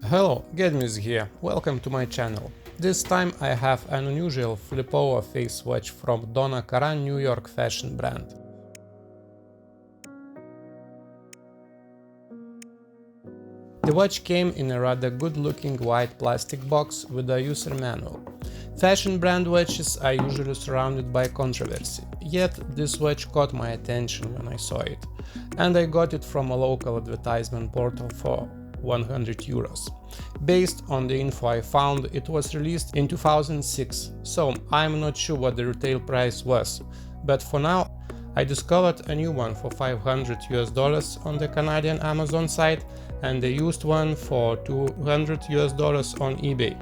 Hello, Gedmis here, welcome to my channel. This time I have an unusual flip-over face watch from Donna Karan New York fashion brand. The watch came in a rather good-looking white plastic box with a user manual. Fashion brand watches are usually surrounded by controversy, yet this watch caught my attention when I saw it, and I got it from a local advertisement portal for €100. Based on the info I found, it was released in 2006, so I'm not sure what the retail price was, but for now I discovered a new one for $500 on the Canadian Amazon site and a used one for $200 on eBay.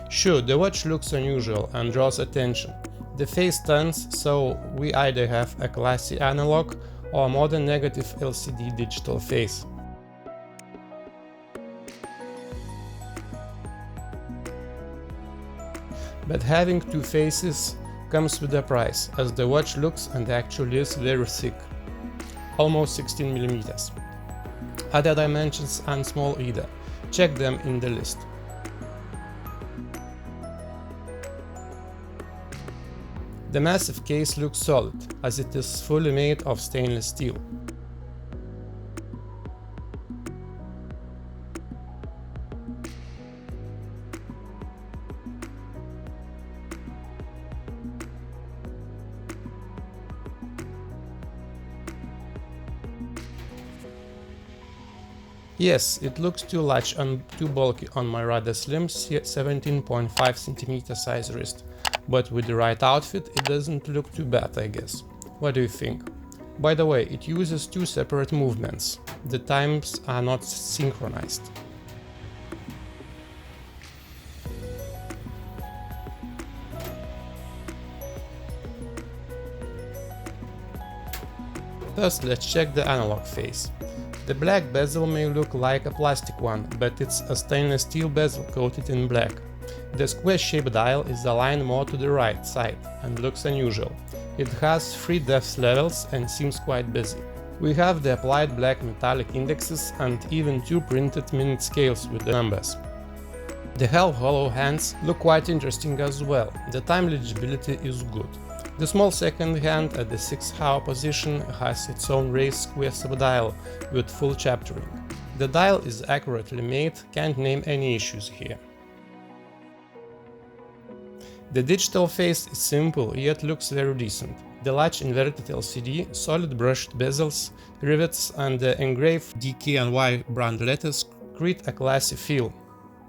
Sure, the watch looks unusual and draws attention. The face turns, so we either have a classy analog or a modern negative LCD digital face. But having two faces comes with a price, as the watch looks and actually is very thick, almost 16 mm. Other dimensions aren't small either, check them in the list. The massive case looks solid, as it is fully made of stainless steel. Yes, it looks too large and too bulky on my rather slim 17.5 cm size wrist, but with the right outfit it doesn't look too bad, I guess. What do you think? By the way, it uses two separate movements. The times are not synchronized. First, let's check the analog face. The black bezel may look like a plastic one, but it's a stainless steel bezel coated in black. The square-shaped dial is aligned more to the right side and looks unusual. It has 3 depth levels and seems quite busy. We have the applied black metallic indexes and even 2 printed minute scales with the numbers. The half hollow hands look quite interesting as well. The time legibility is good. The small second hand at the 6-hour position has its own raised square subdial with full chaptering. The dial is accurately made, can't name any issues here. The digital face is simple yet looks very decent. The large inverted LCD, solid brushed bezels, rivets and the engraved DKNY brand letters create a classy feel.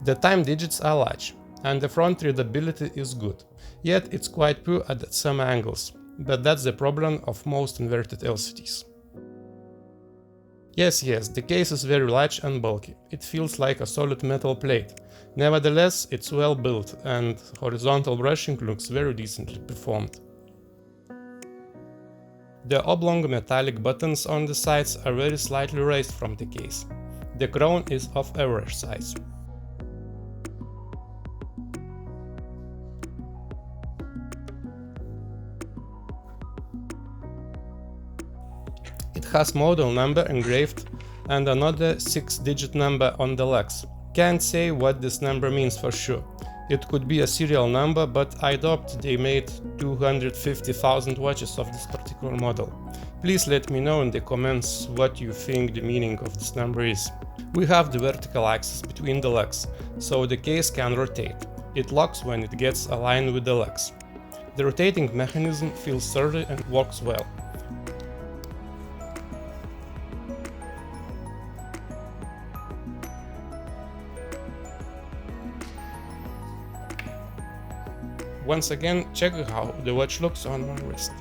The time digits are large, and the front readability is good, yet it's quite poor at some angles, but that's the problem of most inverted LCDs. Yes, the case is very large and bulky, it feels like a solid metal plate. Nevertheless, it's well built and horizontal brushing looks very decently performed. The oblong metallic buttons on the sides are very slightly raised from the case. The crown is of average size. It has model number engraved and another 6-digit number on the legs. Can't say what this number means for sure. It could be a serial number, but I doubt they made 250,000 watches of this particular model. Please let me know in the comments what you think the meaning of this number is. We have the vertical axis between the legs, so the case can rotate. It locks when it gets aligned with the legs. The rotating mechanism feels sturdy and works well. Once again, check how the watch looks on my wrist.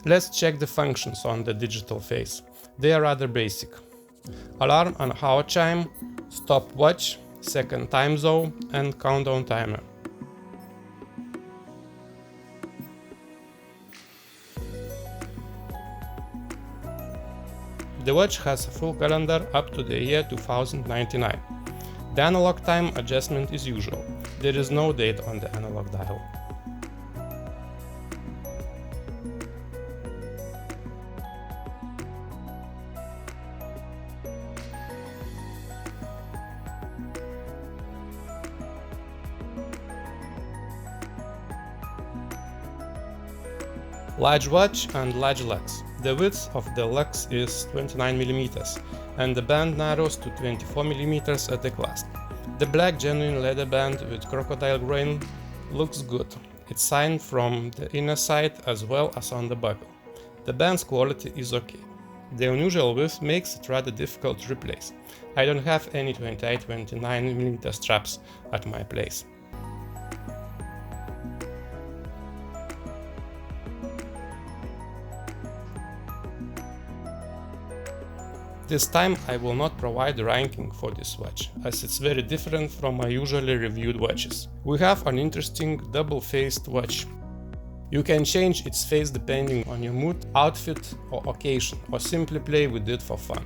Let's check the functions on the digital face. They are rather basic. Alarm and hour chime, stopwatch, second time zone and countdown timer. The watch has a full calendar up to the year 2099. The analog time adjustment is usual. There is no date on the analog dial. Large watch and large legs. The width of the legs is 29 mm and the band narrows to 24 mm at the clasp. The black genuine leather band with crocodile grain looks good. It's signed from the inner side as well as on the buckle. The band's quality is okay. The unusual width makes it rather difficult to replace. I don't have any 28-29 mm straps at my place. This time I will not provide a ranking for this watch, as it's very different from my usually reviewed watches. We have an interesting double-faced watch. You can change its face depending on your mood, outfit or occasion, or simply play with it for fun.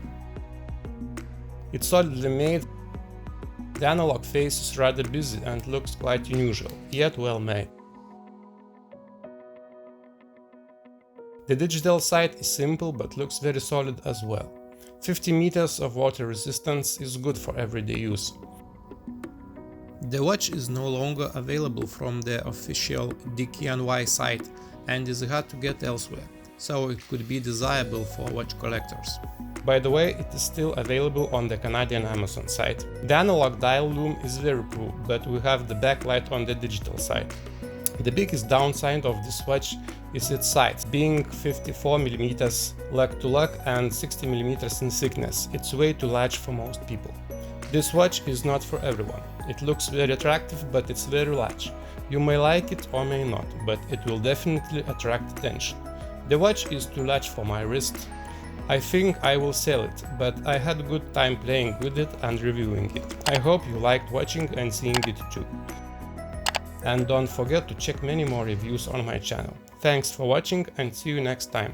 It's solidly made. The analog face is rather busy and looks quite unusual, yet well made. The digital side is simple but looks very solid as well. 50 meters of water resistance is good for everyday use. The watch is no longer available from the official DKNY site and is hard to get elsewhere, so it could be desirable for watch collectors. By the way, it is still available on the Canadian Amazon site. The analog dial lume is very poor, but we have the backlight on the digital side. The biggest downside of this watch is its size, being 54 mm lug to lug and 60 mm in thickness. It's way too large for most people. This watch is not for everyone. It looks very attractive, but it's very large. You may like it or may not, but it will definitely attract attention. The watch is too large for my wrist. I think I will sell it, but I had a good time playing with it and reviewing it. I hope you liked watching and seeing it too. And don't forget to check many more reviews on my channel. Thanks for watching and see you next time.